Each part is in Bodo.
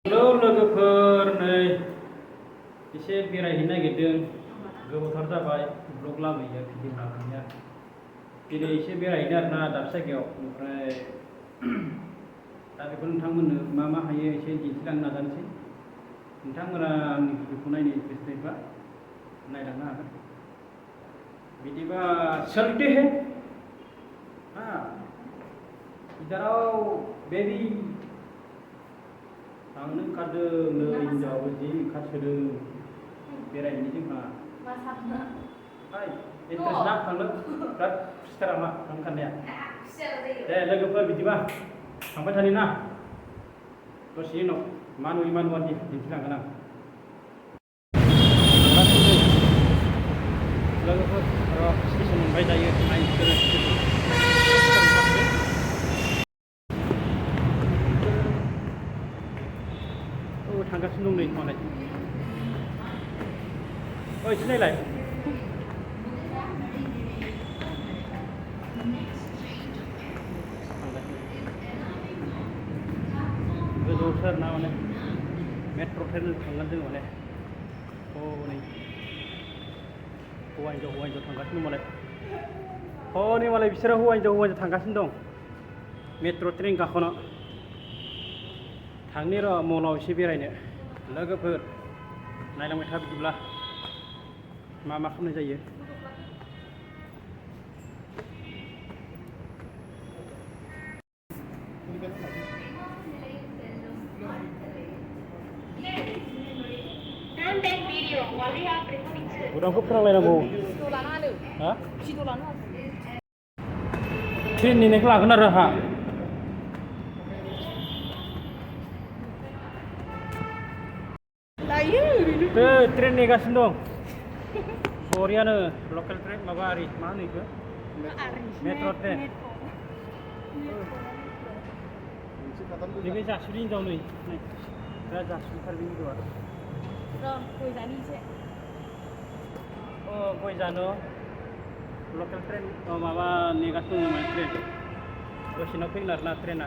हेलौ लोगोफोर नै एसे बेरायहैनो नागिरदों गोबावथार जाबाय ब्लग लाबोयो भिडिअ लाबोनाया दिनै एसे बेरायहैनो आरोना दाबसे जायगायाव ओमफ्राय दा बेखौ नोंथांमोननो मा हायो एसे दिन्थिलांनो नाजानोसै नोंथांमोना आंनि भिडिअखौ नायनो इन्टारेस्टेडबा नायलांनो हागोन बिदिबा चलते हैं हाँ इधर आओ बेबी थांनो ओंखारदों नै हिनजाव जि ओंखारसोदों बेरायहैनो जोंहा हाय इन्टारेस्ट ना थांनो बिराद खुसिथार आंहा थांनो साननाया दे लोगोफोर बिदिबा थांबाय थानि ना दसेनि उनाव मा नुयो मा नुवा दिन्थिलांगोन आं लोगोफोर र' स्टेसन मोनबाय दायो नायनो थांगासिनो दं नै मालाय एसे नायलाय गोजौआवसो आरोना माने मेट्र' ट्रेन थांगोन जों माने नै हौवा हिन्जाव थांगासिनो दं मालाय नै मालाय बिसोरो हौवा हिन्जाव थांगासिनो दं मेट्र' ट्रेन गाखोना थांनि र' मलाव एसे बेरायनो लोगोफोर नायलांबाय था बिदिब्ला मा खालामनाय जायो उदांखौ फोरोंलायनांगौ हा ट्रेन नेनायखौ लागोन आरो आंहा ट्रेन नेगासिनो दं बरियानो लकेल ट्रेन माबा आरि मा होनो बेखौ मेट्र' ट्रेन नैबे जासुरि हिनजाव नै बिराद जासुरिथार बे हिनजावा गय जानो लकेल ट्रेन माबा नेगासिनो दं ट्रेन दसेनो फैगोन आरोना ट्रेना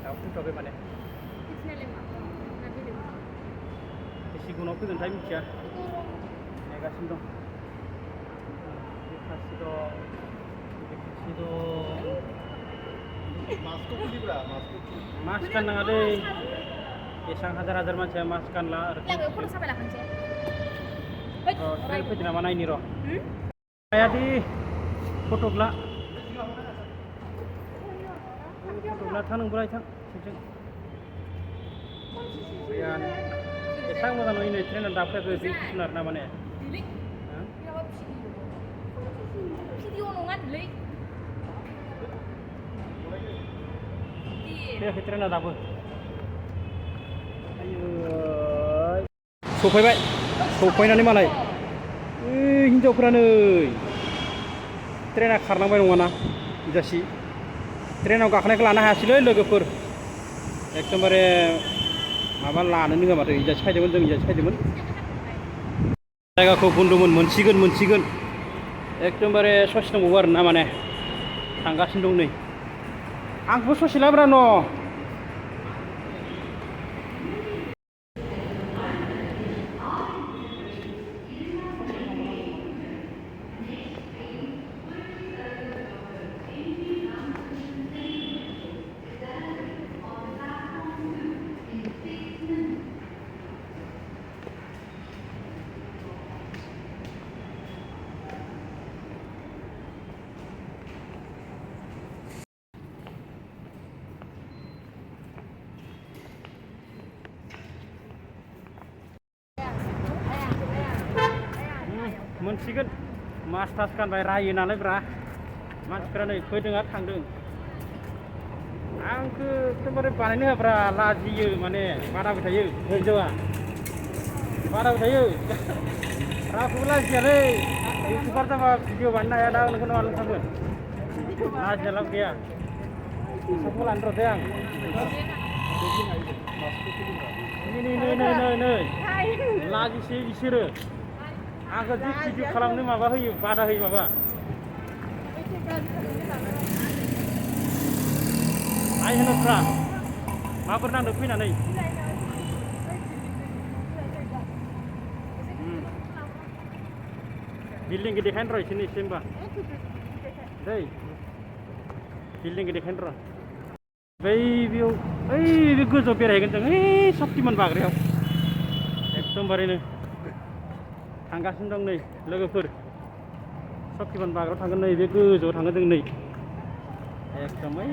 दाबो फैथ'वाखै माने एसे उनाव फैगोनथाय मिथिया नेगासिनो दं मास्क गाननाङा दै एसां हाजार मानसिया मास्क गानला आरो ट्रेन फैदों नामा नायनि र' हायादि फट'ब्ला थां नोंबो थां गैयानो एसां मोजां नुयो नै ट्रेना दाफैयाखै दै गुसुन आरोना माने फैयाखै ट्रेना दाबो सफैनानै मालाय हिनजावफोरा नै ट्रेना खारलांबाय नङाना इजासि ट्रेनाव गाखोनायखौ लानो हायासैलै लोगोफोर एकदमबारे माबा लानोनो होआ माथो इजासि फैदोंमोन जों इजासि फैदोंमोन जायगाखौ बन्द'मोन मोनसिगोन एकदमबारे ससे दंबावो आरोना माने थांगासिनो दं नै आंखौ ससे लाब्रा न' मोनसिगोन मास थास गानबाय रायो नालाय ब्रा मानसिफ्रा नै फैदों आरो थांदों आंखौ एकदमबारे बानायनो होआब्रा लाजियो माने बादाबाय थायो हिनजावा बादाबाय थायो रावखौबो लाजियालै इउटुबार जाबा भिडिअ बानायनो हाया दा नोंखौनो मानो थांगोन लाजिया लाब गैया साबखौ लानो र' दे आं नै लाजिसै बिसोरो आंखौ जि भिडिअ खालामनो माबा होयो बादा होयो माबा आइ होनोफ्रा माबोरै नांदों फैनानै बिल्डिं देखायनो र' एसे होमबा दै बिल्डिं देखायनो र' बै बेयाव ओइ बे गोजौआव बेरायहैगोन जों ओइ शक्तिमान बाग्रायाव एकदमबारेनो थांगासिनो दं नै लोगोफोर शक्तिमान बाग्रायाव थांगोन नै बे गोजौआव थांगोन जों नै एकदम ओइ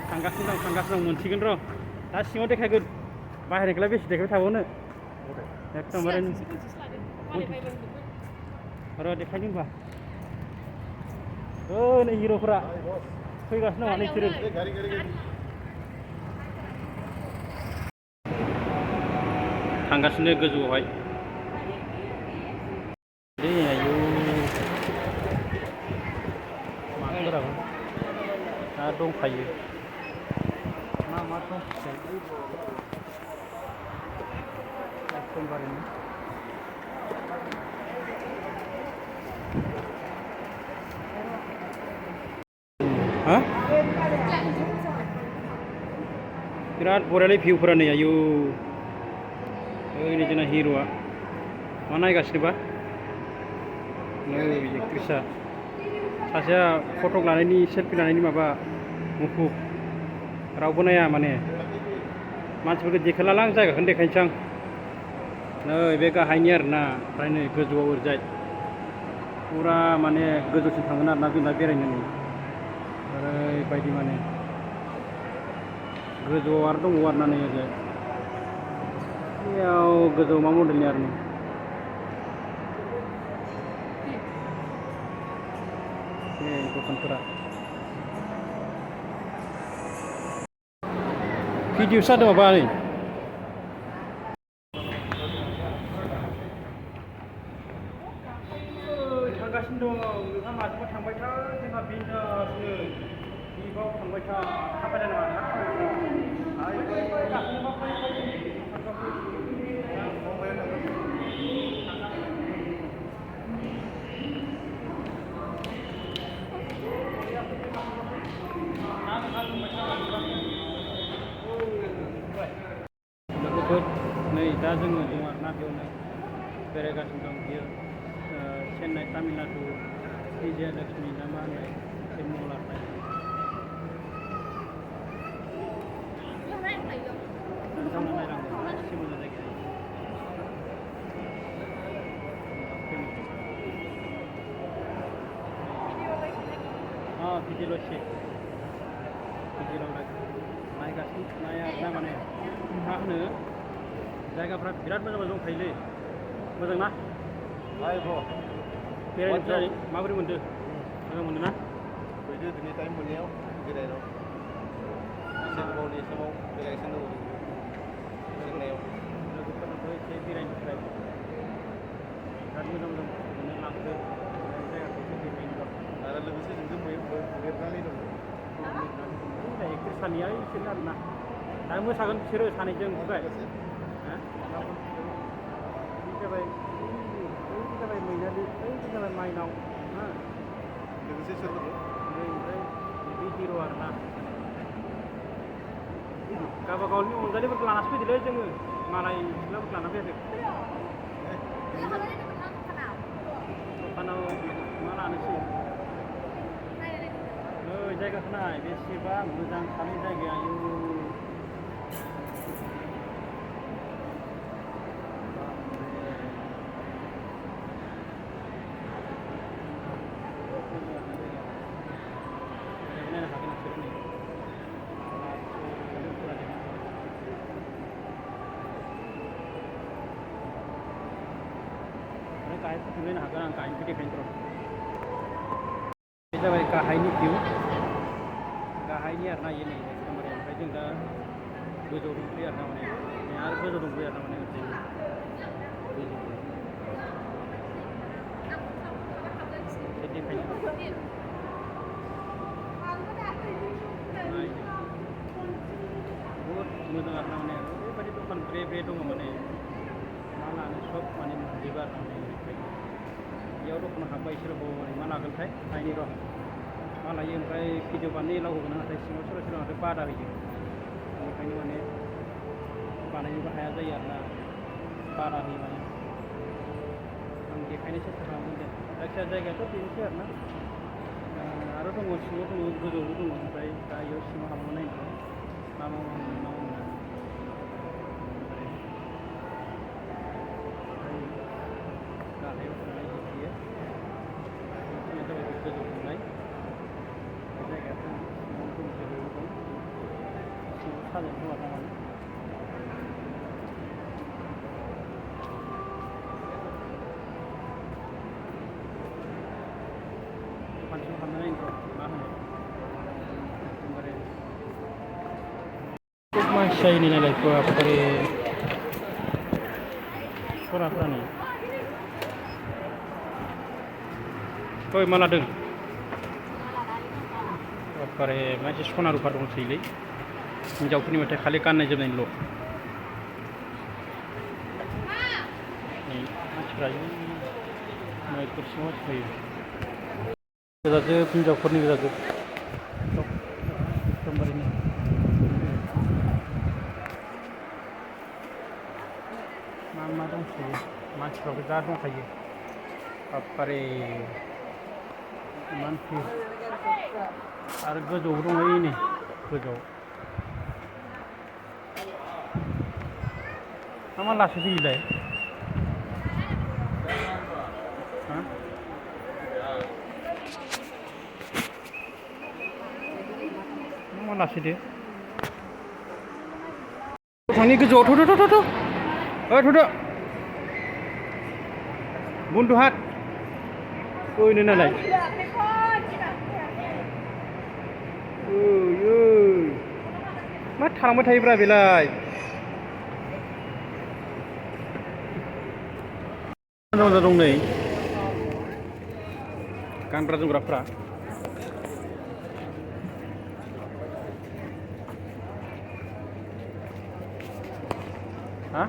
थांगासिनो दं मोनसिगोन र' दा सिङाव देखायगोन बाहेरनिखौलाय बेसे देखायबाय थाबावनो एकदमबारे र' देखायनो होनबा नै हिर'फोरा फैगासिनो दङ नोंसोरो थांगासिनो गोजौआवहाय आयौ मानसिफोराबो दा दंखायो मा दंखायो एकदमबारेनो हा बिराद बरियालै भिउफोरा नै आयौ ओरै जोंना हिर'आ मा नायगासिनोबा नै एक्ट्रिसा सासेया फट' लानायनि सेल्फि लानायनि माबा मुखुब रावबो नाया माने मानसिफोरखौ देखायलालां जायगाखौनो देखायनोसै आं नै बे गाहायनि आरोना ओमफ्राय नै गोजौआव ओरैजाय फुरा माने गोजौसिम थांगोन आरोना जों दा बेरायनो नै ओरैबायदि माने गोजौआव आरो दंबावो आरोना नै ओरैजाय बेयाव गोजौआव मा मडेलनि आरो नै दखानफोरा भिडिअ जादों माबा नै थांगासिनो दं नोंहा माजोंबो थांबाय था जोंहा बिन्दासनो बिबाव थांबाय था थाबायनाय नङा लोगोफोर नै दा जोङो दं आरोना बेयावनो बेरायगासिनो दं बियो चेन्नाइ तामिलनाडु विजयालक्ष्मी ना मा होननाय मोनसे मल आरोना एसे मोजां जायगाया भिडिअ'ल'सो नायगासिनो नाया आरोना माने मा होनो जायगाफ्रा बिराद मोजां मोजां दंखायोलै मोजां ना बेरायनो माबोरै मोनदों मोजां मोनदों ना फैदो दिनै टाइम मोननायाव बेरायनो एसे गोबावनि समाव बेरायगासिनो दङ जोंनायाव लोगोफोरनोबो एसे बेरायनो थाखाय बिराद मोजां मोजां बुस्थुखौनो लांदो जायगाखौ एसे बेरायनो दं आरो लोगोसे जोंजों लिरनानै दङ एक्ट्रिस सानैया इसोरनो आरोना दा मोसागोन बिसोरो सानैजों ओमफ्राय जाबाय मैनालि जाबाय माइनाव लोगोसे सोर दङ ओमफ्राय बे हिर' आरोना गावबा गावनि अनजालिफोरखौ लानासो फैदोलै जोङो मालाय सिख्लाफोरखौ लाना फैयाखै दखानाव मा लानोसै नै जायगाखौ नाय बेसेबा मोजां थानाय जायगाया आयु गाहायफोरखौ नायनो हागोन आं गाहायनिखौ देखायनो र' बे जाबाय गाहायनि भिउ गाहायनि आरोना इयो नै एकदमबारे ओमफ्राय जों दा गोजौआव दंफैयो आरोना माने आरो गोजौआव दंफैयो आरोना माने एसे देखायनो बहुद मोजां आरोना माने ओरैबायदि दखान ब्रे ब्रे दङ माने मा लानो सब माने मोनजोबो आरोना माने बेयाव दखानाव हाबबा इसोर मा लागोनथाय नायनि र' मा लायो ओमफ्राय भिडिअ बानायलाव होगोन नाथाय सिङाव सोरबा सोरबा माथो बादा होयो बेनिखायनो माने बानायनोबो हाया जायो आरोना बादा होयो माने आं देखायनो सेस्था खालामदों दे जायखिजाया जायगायाथ' बेनोसै आरोना आरो दङ सिङाव दङ गोजौआवबो दङ ओमफ्राय दा इयाव सिङाव हाबनानै नायनो मा मोना गाहायाव थांनाय जिखियो बेखिनिया जाबाय गोजौ थांनाय बे जायगायाथ' सिङाव दंजोबो दं सिङाव साजायनो होआ थारमाने दखानसिम हाबनानै नायनो मा होनो एकदमबारे मानसि जायैनि नालाय बारे सराफ्रानो ओइ मा लादों बारे मानसि सना रुफा दंसैलै हिनजावफोरनि मेथाइ खालि गाननाय जोमनायनिल' मानसिफ्रा माइकफोर सिङाव मानसि फैयो गोजाजोब हिनजावफोरनि गोजाजोब एकदमबारेनो मा दंसैयो मानसिफ्राबो जा दंखायो बारे मानसि आरो गोजौआव दंहैयो नै गोजौआव मा लासै फैयोलाय मा लासैदो थांनि गोजौआव थ'थ' थ'थ' बन्धु हाट ओइनो नालाय मा थालांबाय थायोब्रा बेलाय मोजां दं नै गानग्रा जोमग्राफ्रा हा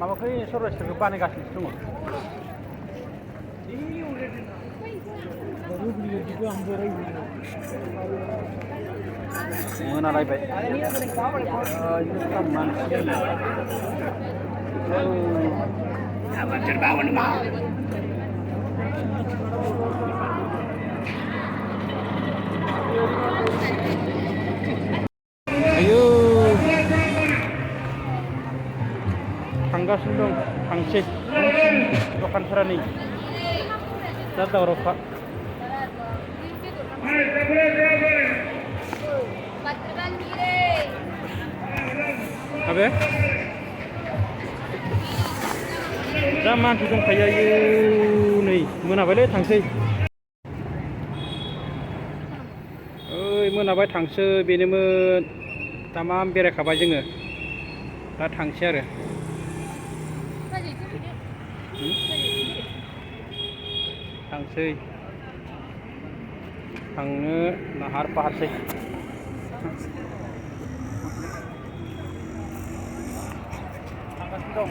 माबाखै सररायसखौ बानायगासिनोसो दङ मोनालायबाय आयौ थांगासिनो दं थांसै दखानफोरा नै दा दावरावखा दा मानसि दंखायो आयौ नै मोनाबायलै थांसै ओइ मोनाबाय थांसै बेनोमोन तामाम बेरायखाबाय जोङो दा थांसै आरो थांसै थांनो नाहार फाहारसै थांगासिनो दं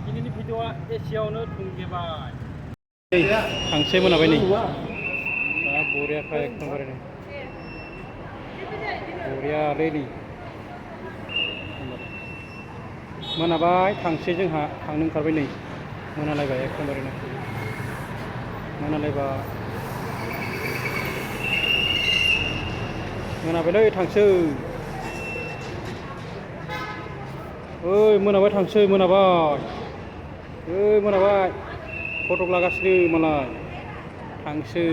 दिनैनि भिडिअआ एसेयावनो थुंगेबाय थांसै मोनाबाय नै दा बरियाखा एकदमबारे बरियालै नै मोनाबाय थांसै जोंहा थांनो ओंखारबाय नै मोनालायबाय एकदमबारेनो मोनाबायलै थांसै ओइ मोनाबाय थांसै मोनाबाय फटक लागासिनो मालाय थांसै